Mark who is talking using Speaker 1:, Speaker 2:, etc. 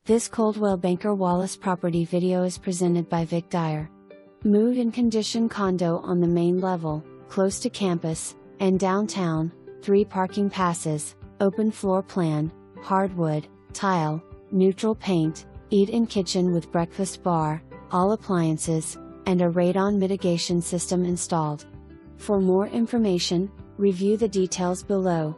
Speaker 1: This Coldwell Banker Wallace property video is presented by Vick Dyer. Move-in condition condo on the main level, close to campus, and downtown, 3 parking passes, open floor plan, hardwood, tile, neutral paint, eat-in kitchen with breakfast bar, all appliances, and a radon mitigation system installed. For more information, review the details below.